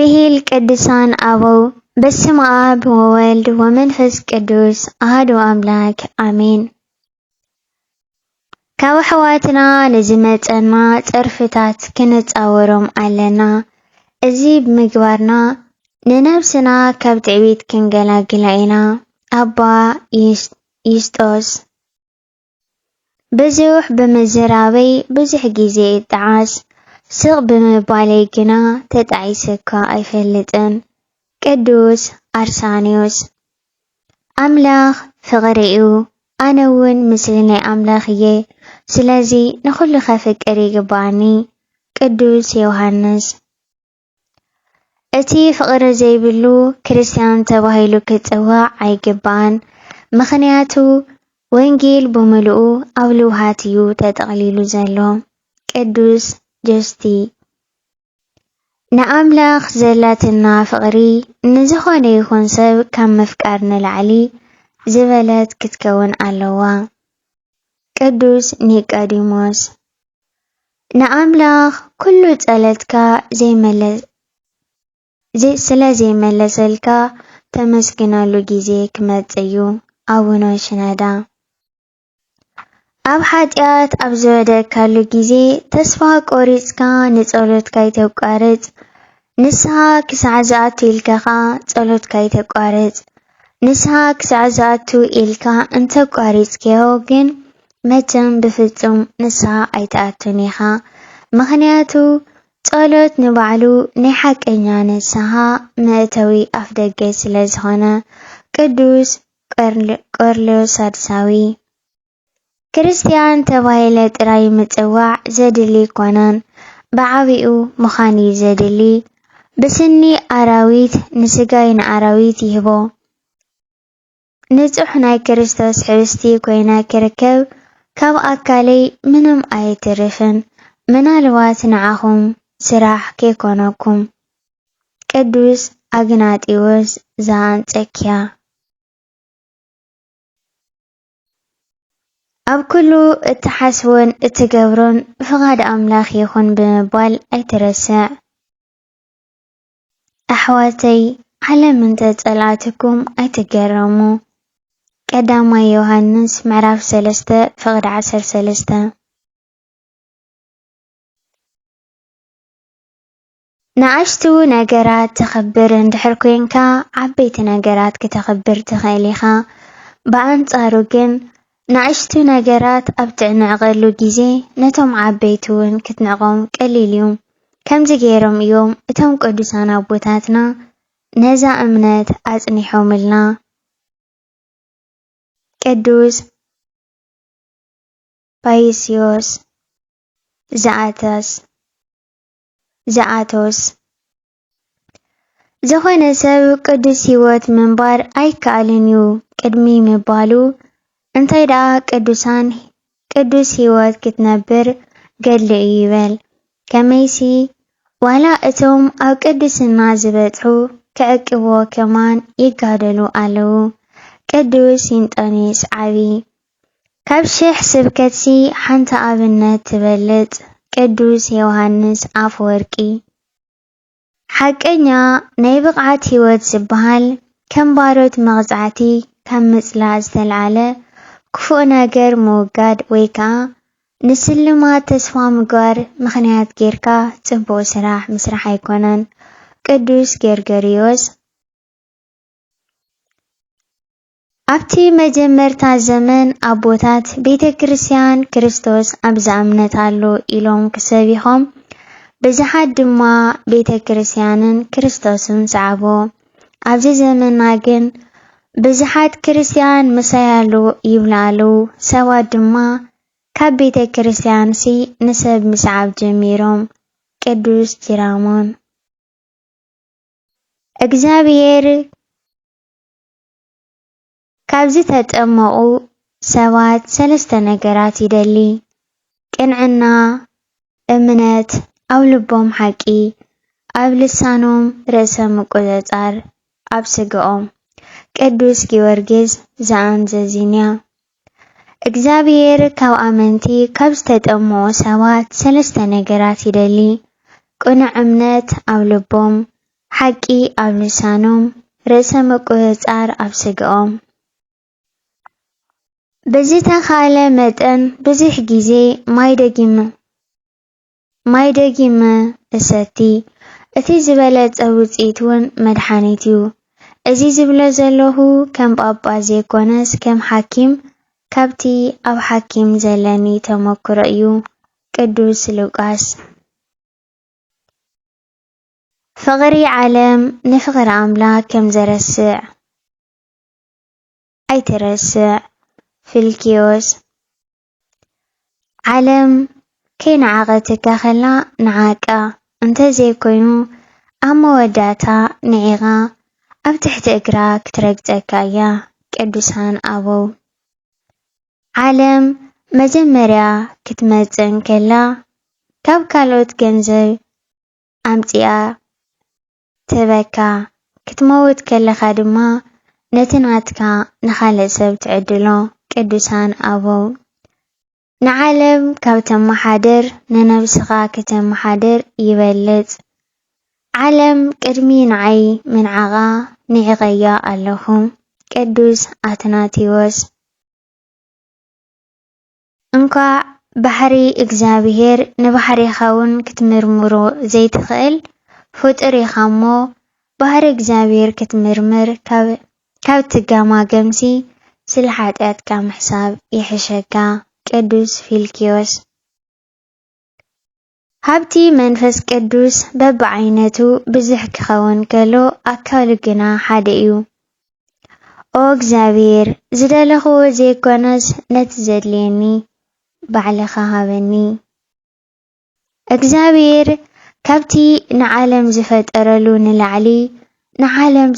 ብሂል ቅዱሳን አበው በስመ አብ ወወልድ ወመንፈስ ቅዱስ አሐዱ አምላክ አሜን። ካብ ኣሕዋትና ንዝመፀና ፅርፍታት ክንፃወሮም ኣለና። እዚ ብምግባርና ንነብስና ካብ ትዕቢት ክንገላግላ ኢና። ኣባ ይስጦስ ብዙሕ ብምዝራበይ ብዙሕ ግዜ ይጠዓስ ስቕ ብምባለይ ግና ተጣዒሰካ ኣይፈልጥን። ቅዱስ ኣርሳንዮስ ኣምላኽ ፍቕሪ እዩ፣ ኣነ እውን ምስሊ ናይ ኣምላኽ እየ፣ ስለዚ ንኹሉ ከፍቅር ይግባኣኒ። ቅዱስ ዮሃንስ እቲ ፍቕሪ ዘይብሉ ክርስቲያን ተባሂሉ ክፅዋዕ ኣይግባን፣ ምኽንያቱ ወንጌል ብምልኡ ኣብ ልውሃት እዩ ተጠቕሊሉ ዘሎ። ቅዱስ ጀስቲ ንኣምላኽ ዘላትና ፍቕሪ ንዝኾነ ይኹን ሰብ ካብ ምፍቃር ንላዕሊ ዝበለት ክትከውን ኣለዋ። ቅዱስ ኒቆዲሞስ ንኣምላኽ ኩሉ ጸለትካ ስለ ዘይመለሰልካ ተመስግነሉ ግዜ ክመጽእ እዩ። ኣቡነ ሽነዳ ኣብ ሓጢኣት ኣብ ዝወደቅካሉ ግዜ ተስፋ ቆሪፅካ ንጸሎትካ ይተቋርጽ፣ ንስሓ ክሳዕ ዝኣቱ ኢልካ ጸሎትካ ይተቋርጽ። ንስሓ ክሳዕ ዝኣቱ ኢልካ እንተቋሪጽክዮ ግን መቸም ብፍጹም ንስሓ ኣይተኣቱን ኢኻ። ምኽንያቱ ጸሎት ንባዕሉ ናይ ሓቀኛ ንስሓ መእተዊ ኣፍ ደገ ስለ ዝኾነ። ቅዱስ ቆርኔሌዎስ ሳድሳዊ ክርስቲያን ተባሂለ ጥራይ ምጽዋዕ ዘድሊ ኮነን፣ ብዓቢኡ ምዃን እዩ ዘድሊ። ብስኒ ኣራዊት ንስጋይ ንኣራዊት ይህቦ። ንጹሕ ናይ ክርስቶስ ሕብስቲ ኮይነ ክርከብ ካብ ኣካለይ ምንም ኣይትርፍን፣ ምናልባት ንዓኹም ስራሕ ከይኮነኩም። ቅዱስ ኣግናጢዎስ ዘአንጾኪያ ኣብ ኩሉ እትሓስቦን እትገብሮን ፍቓድ ኣምላኽ ይኹን ብምባል ኣይትረስዕ። ኣሕዋተይ ዓለም እንተጸላእትኩም ኣይትገረሙ። ቀዳማይ ዮሃንስ ምዕራፍ 3 ፍቕዲ 13 ንኣሽቱ ነገራት ተኸብር እንድሕር ኮንካ ዓበይቲ ነገራት ክተኸብር ትኽእል ኢኻ። ብኣንጻሩ ግን ንኣሽቱ ነገራት ኣብ ትዕንዕቐሉ ግዜ ነቶም ዓበይቲ እውን ክትንዕቖም ቀሊል እዩ። ከምዚ ገይሮም እዮም እቶም ቅዱሳን ኣቦታትና ነዛ እምነት ኣጽኒሖምልና። ቅዱስ ፓይስዮስ ዘኣቶስ ዝኾነ ሰብ ቅዱስ ህይወት ምንባር ኣይከኣልን እዩ ቅድሚ ምባሉ እንታይ ደኣ ቅዱስ ህይወት ክትነብር ገድሊ እዩ ይበል። ከመይሲ ዋላ እቶም ኣብ ቅድስና ዝበጽሑ ክዕቅቦ ከማን ይጋደሉ ኣለዉ። ቅዱስ እንጦንዮስ ዓቢ ካብ 1000 ስብከትሲ ሓንቲ ኣብነት ትበልጽ። ቅዱስ ዮሃንስ ኣፈወርቂ ሓቀኛ ናይ ብቕዓት ህይወት ዝበሃል ከም ባሮት መቕጻዕቲ ካብ ምጽላእ ዝተልዓለ ክፉእ ነገር ምውጋድ ወይ ከዓ ንስልማት ተስፋ ምግባር ምኽንያት ጌርካ ጽቡቕ ስራሕ ምስራሕ ኣይኮነን። ቅዱስ ጌርጌርዮስ ኣብቲ መጀመርታ ዘመን ኣቦታት ቤተ ክርስቲያን ክርስቶስ ኣብ ዝኣምነታሉ ኢሎም ክሰቢሖም፣ ብዙሓት ድማ ቤተ ክርስቲያንን ክርስቶስን ሰዓቦ። ኣብዚ ዘመንና ግን ብዙሓት ክርስቲያን መሳያሉ ይብላሉ፣ ሰባት ድማ ካብ ቤተ ክርስቲያንሲ ንሰብ ምስዓብ ጀሚሮም። ቅዱስ ጅራሞን እግዚአብሔር ካብዚ ተጠመቑ ሰባት 3 ነገራት ይደሊ። ቅንዕና፣ እምነት፣ ኣብ ልቦም ሓቂ፣ ኣብ ልሳኖም ርእሰ ምቁፅጻር፣ ኣብ ስግኦም። ቅዱስ ጊዮርጊስ ዘአንዘዚንያ እግዚአብሔር ካብ ኣመንቲ ካብ ዝተጠመቑ ሰባት 3 ነገራት ይደሊ። ቅኑዕ እምነት ኣብ ልቦም፣ حقي ኣብ ልሳኖም ርእሰ መቆፃር ኣብ ስግኦም በዚ ተኻለ መጠን ብዙሕ ግዜ ማይ ደጊመ እሰቲ እቲ ዝበለፀ ውፅኢት እውን መድሓኒት እዩ። እዚ ዝብሎ ዘለኹ ከም ጳጳስ ዘይኮነስ ከም ሓኪም ካብቲ ኣብ ሓኪም ዘለኒ ተመክሮ እዩ። ቅዱስ ሉቃስ ፍቕሪ ዓለም ንፍቕሪ ኣምላክ ከም ዘረስዕ ኣይትረስዕ። ፊልክዮስ ዓለም ከይነዓቐትካ ከላ ንዓቃ እንተዘይኮይኑ ኣብ መወዳእታ ንዒኻ ኣብ ትሕቲ እግራ ክትረግፀካ እያ። ቅዱሳን ኣበው ዓለም መጀመርያ ክትመፅእ ከላ ካብ ካልኦት ገንዘብ ኣምፂኣ ትበካ ክትመውት ከለኻ ድማ ነቲ ናትካ ንኻልእ ሰብ ትዕድሎ። ቅዱሳን ኣበው ንዓለም ካብ ተመሓደር ንነብስኻ ከተመሓደር ይበልፅ። ዓለም ቅድሚ ንዓይ ምንዓቓ ንዒቐያ ኣለኹ። ቅዱስ ኣትናቴዎስ እንኳዕ ባሕሪ እግዚኣብሔር ንባሕሪኻ እውን ክትምርምሮ ዘይትኽእል ፍጡር ኢኻ እሞ ባሕሪ እግዚኣብሔር ክትምርምር ካብ ትገማገምሲ ስለ ሓጢአትካ ምሕሳብ ይሕሸካ። ቅዱስ ፊልክዮስ ሃብቲ መንፈስ ቅዱስ በብዓይነቱ ብዙሕ ክኸውን ከሎ ኣካሉ ግና ሓደ እዩ። ኦ እግዚኣብሔር ዝደለኽዎ ዘይኮነስ ነቲ ዘድልየኒ ባዕልኻ ሃበኒ። እግዚኣብሔር ካብቲ ንዓለም ዝፈጠረሉ ንላዕሊ ንዓለም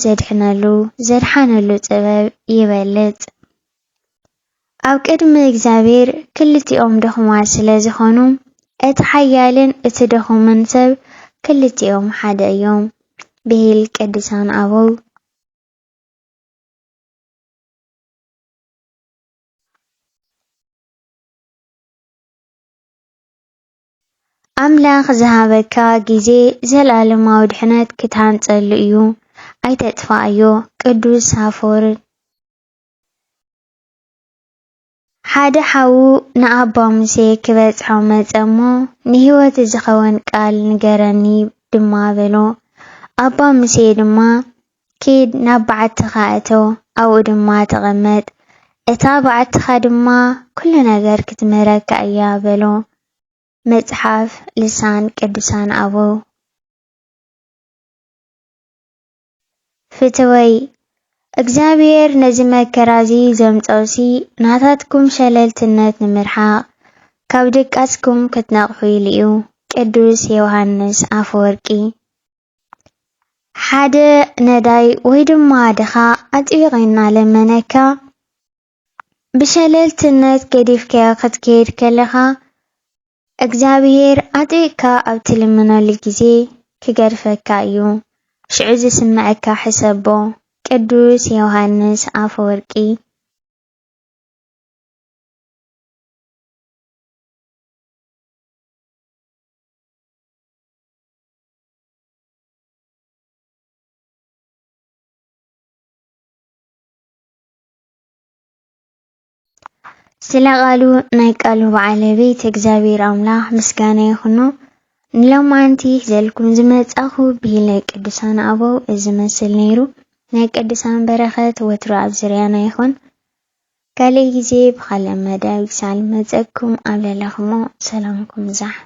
ዘድሓነሉ ጥበብ ይበልጥ። ኣብ ቅድሚ እግዚኣብሔር ክልቲኦም ድኹማት ስለ ዝኾኑ እቲ ሓያልን እቲ ድኹምን ሰብ ክልቲኦም ሓደ እዮም። ብሂል ቅዱሳን ኣበው ኣምላኽ ዝሃበካ ግዜ ዘለኣለማዊ ድሕነት ክትሃንፀሉ እዩ፣ ኣይተጥፋእዮ። ቅዱስ ሃፍወርቅ ሓደ ሓዉ ንኣባ ሙሴ ክበፅሖ መፀ እሞ ንሂወት ዝኸውን ቃል ንገረኒ ድማ በሎ። ኣባ ሙሴ ድማ ኪድ ናብ በዓትኻ እቶ ኣብኡ ድማ ተቐመጥ፣ እታ በዓትኻ ድማ ኩሉ ነገር ክትምህረካ እያ በሎ። መጽሓፍ ልሳን ቅዱሳን ኣበው ፍትወይ እግዚአብሔር ነዚ መከራዚ ዘምፀውሲ ናታትኩም ሸለልትነት ንምርሓቅ ካብ ደቃስኩም ክትነቕሑ ኢሉ እዩ። ቅዱስ ዮሃንስ ኣፈወርቂ ሓደ ነዳይ ወይ ድማ ድኻ ኣጥቢቕና ለመነካ ብሸለልትነት ገዲፍካዮ ክትከይድ ከለኻ እግዚአብሔር ኣጥቢቕካ ኣብ ትልምነሉ ግዜ ክገድፈካ እዩ። ሽዑ ዝስምዐካ ሕሰቦ። ቅዱስ ዮሃንስ ኣፈወርቂ ስለ ቃሉ ናይ ቃሉ ባለቤት እግዚአብሔር አምላክ ምስጋና ይኹኑ። ንሎማንቲ ዘልኩም ዝመጻኹ ብሂለ ቅዱሳን ኣበው እዚ መስል ነይሩ። ናይ ቅዱሳን በረኸት ወትሩ ኣብ ዙርያና ይኹን። ካልእ ግዜ ብኻልእ መደብ ክሳብ መፀኩም ኣብ ለለኹሞ ሰላምኩም ይብዛሕ።